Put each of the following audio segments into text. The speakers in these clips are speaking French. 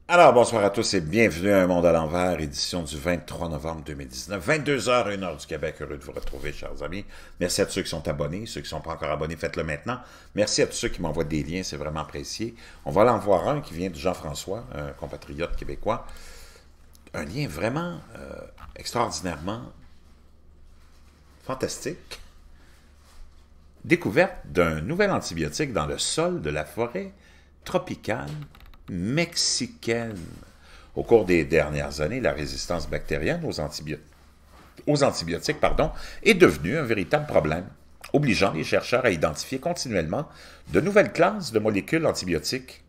Alors, bonsoir à tous et bienvenue à Un Monde à l'envers, édition du 23 novembre 2019, 22h, 1h du Québec. Heureux de vous retrouver, chers amis. Merci à tous ceux qui sont abonnés. Ceux qui ne sont pas encore abonnés, faites-le maintenant. Merci à tous ceux qui m'envoient des liens, c'est vraiment apprécié. On va en voir un qui vient de Jean-François, un compatriote québécois. Un lien vraiment extraordinairement fantastique. Découverte d'un nouvel antibiotique dans le sol de la forêt tropicale mexicaine. Au cours des dernières années, la résistance bactérienne aux antibiotiques est devenue un véritable problème, obligeant les chercheurs à identifier continuellement de nouvelles classes de molécules antibiotiques.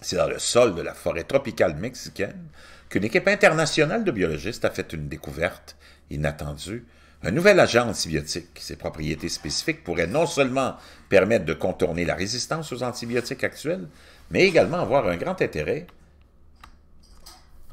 C'est dans le sol de la forêt tropicale mexicaine qu'une équipe internationale de biologistes a fait une découverte inattendue. Un nouvel agent antibiotique. Ses propriétés spécifiques pourraient non seulement permettre de contourner la résistance aux antibiotiques actuels, mais également avoir un grand intérêt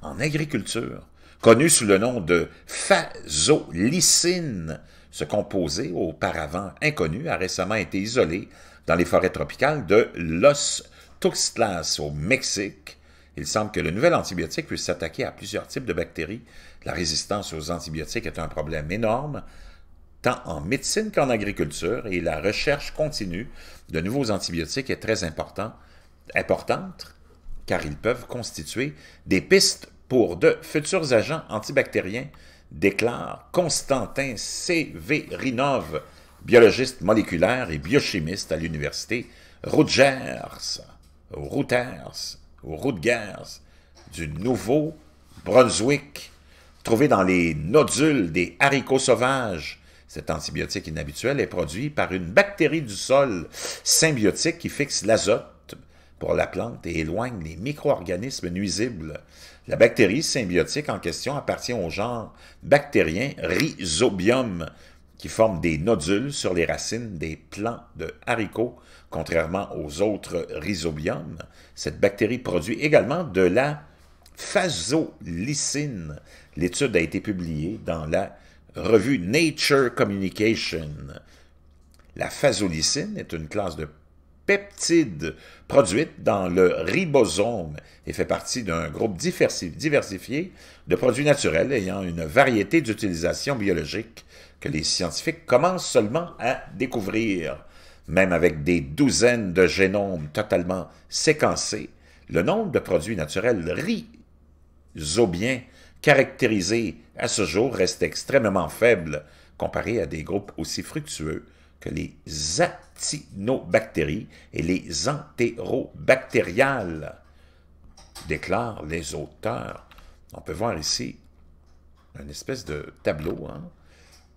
en agriculture. Connu sous le nom de phazolicine, ce composé, auparavant inconnu, a récemment été isolé dans les forêts tropicales de Los Tuxtlas au Mexique. Il semble que le nouvel antibiotique puisse s'attaquer à plusieurs types de bactéries. La résistance aux antibiotiques est un problème énorme, tant en médecine qu'en agriculture, et la recherche continue de nouveaux antibiotiques est très importante, car ils peuvent constituer des pistes pour de futurs agents antibactériens, déclare Constantin Severinov, biologiste moléculaire et biochimiste à l'université Rutgers du Nouveau-Brunswick, trouvé dans les nodules des haricots sauvages. Cet antibiotique inhabituel est produit par une bactérie du sol symbiotique qui fixe l'azote pour la plante et éloigne les micro-organismes nuisibles. La bactérie symbiotique en question appartient au genre bactérien Rhizobium, qui forme des nodules sur les racines des plants de haricots. Contrairement aux autres rhizobiums, cette bactérie produit également de la phazolicine. L'étude a été publiée dans la revue Nature Communication. La phazolicine est une classe de peptides produite dans le ribosome et fait partie d'un groupe diversifié de produits naturels ayant une variété d'utilisations biologiques que les scientifiques commencent seulement à découvrir. Même avec des douzaines de génomes totalement séquencés, le nombre de produits naturels rhizobiens caractérisés à ce jour reste extrêmement faible comparé à des groupes aussi fructueux que les actinobactéries et les entérobactériales, déclarent les auteurs. On peut voir ici une espèce de tableau.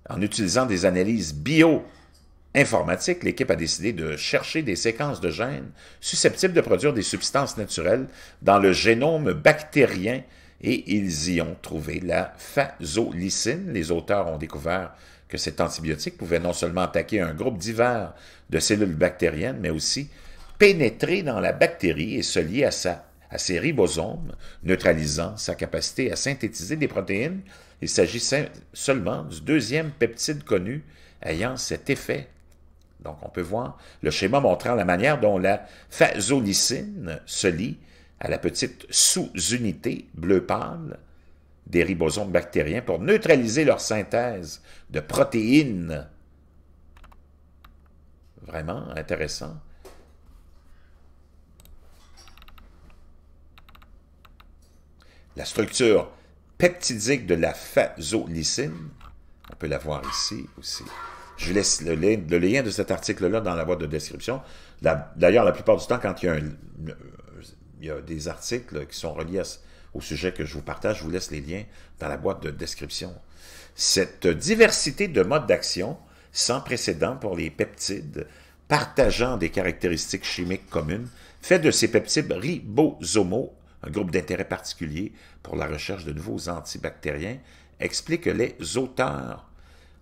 En utilisant des analyses bio-informatiques, l'équipe a décidé de chercher des séquences de gènes susceptibles de produire des substances naturelles dans le génome bactérien et ils y ont trouvé la phazolicine. Les auteurs ont découvert que cet antibiotique pouvait non seulement attaquer un groupe divers de cellules bactériennes, mais aussi pénétrer dans la bactérie et se lier à ses ribosomes, neutralisant sa capacité à synthétiser des protéines. Il s'agit seulement du deuxième peptide connu ayant cet effet. Donc, on peut voir le schéma montrant la manière dont la phazolicine se lie à la petite sous-unité bleu pâle des ribosomes bactériens pour neutraliser leur synthèse de protéines. Vraiment intéressant. La structure peptidique de la phazolicine, on peut la voir ici aussi. Je vous laisse le lien de cet article-là dans la boîte de description. D'ailleurs, la plupart du temps, quand il y a des articles qui sont reliés au sujet que je vous partage, je vous laisse les liens dans la boîte de description. Cette diversité de modes d'action, sans précédent pour les peptides, partageant des caractéristiques chimiques communes, fait de ces peptides ribosomaux un groupe d'intérêt particulier pour la recherche de nouveaux antibactériens, expliquent les auteurs.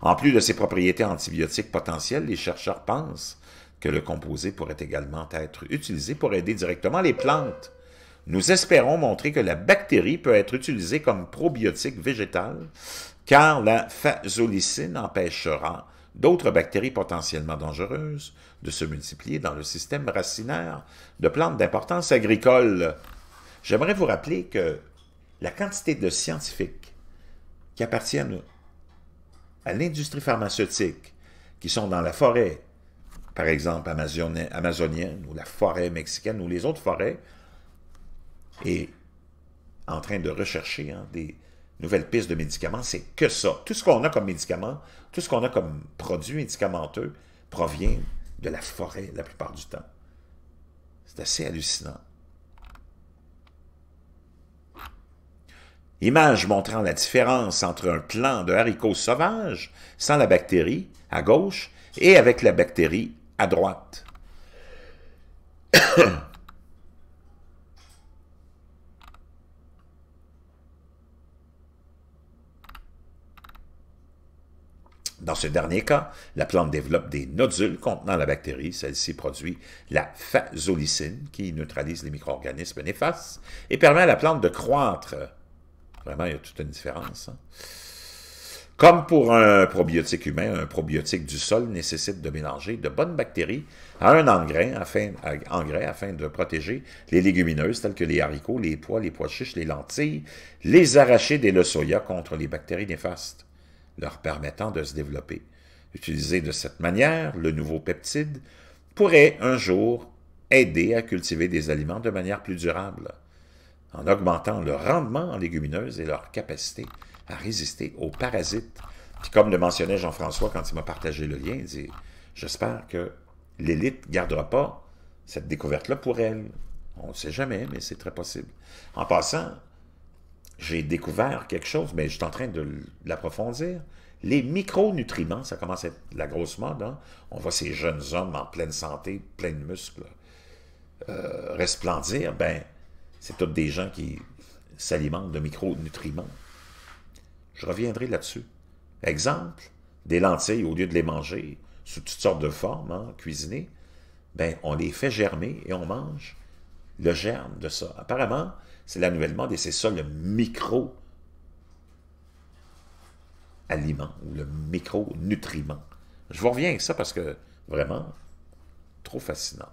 En plus de ses propriétés antibiotiques potentielles, les chercheurs pensent que le composé pourrait également être utilisé pour aider directement les plantes. Nous espérons montrer que la bactérie peut être utilisée comme probiotique végétal, car la phazolicine empêchera d'autres bactéries potentiellement dangereuses de se multiplier dans le système racinaire de plantes d'importance agricole. j'aimerais vous rappeler que la quantité de scientifiques qui appartiennent à l'industrie pharmaceutique, qui sont dans la forêt, par exemple amazonienne, ou la forêt mexicaine, ou les autres forêts, et en train de rechercher des nouvelles pistes de médicaments, c'est que ça. Tout ce qu'on a comme médicaments, tout ce qu'on a comme produits médicamenteux provient de la forêt la plupart du temps. C'est assez hallucinant. Image montrant la différence entre un plant de haricots sauvages, sans la bactérie, à gauche, et avec la bactérie à droite. Dans ce dernier cas, la plante développe des nodules contenant la bactérie. Celle-ci produit la phazolycine, qui neutralise les micro-organismes néfastes et permet à la plante de croître. Vraiment, il y a toute une différence. Hein? Comme pour un probiotique humain, un probiotique du sol nécessite de mélanger de bonnes bactéries à un engrais afin de protéger les légumineuses telles que les haricots, les pois chiches, les lentilles, les arachides et le soya contre les bactéries néfastes, leur permettant de se développer. Utilisé de cette manière, le nouveau peptide pourrait un jour aider à cultiver des aliments de manière plus durable, en augmentant le rendement en légumineuses et leur capacité à résister aux parasites. Puis comme le mentionnait Jean-François quand il m'a partagé le lien, il dit « J'espère que l'élite ne gardera pas cette découverte-là pour elle. » On ne sait jamais, mais c'est très possible. En passant, j'ai découvert quelque chose, mais je suis en train de l'approfondir. Les micronutriments, ça commence à être la grosse mode. Hein? On voit ces jeunes hommes en pleine santé, plein de muscles, resplendir. Ben, c'est tous des gens qui s'alimentent de micronutriments. Je reviendrai là-dessus. Exemple, des lentilles, au lieu de les manger sous toutes sortes de formes, hein, cuisinées, ben, on les fait germer et on mange le germe de ça. Apparemment, c'est la nouvelle mode et c'est ça le micro-aliment ou le micronutriment. Je vous reviens avec ça parce que, vraiment, trop fascinant.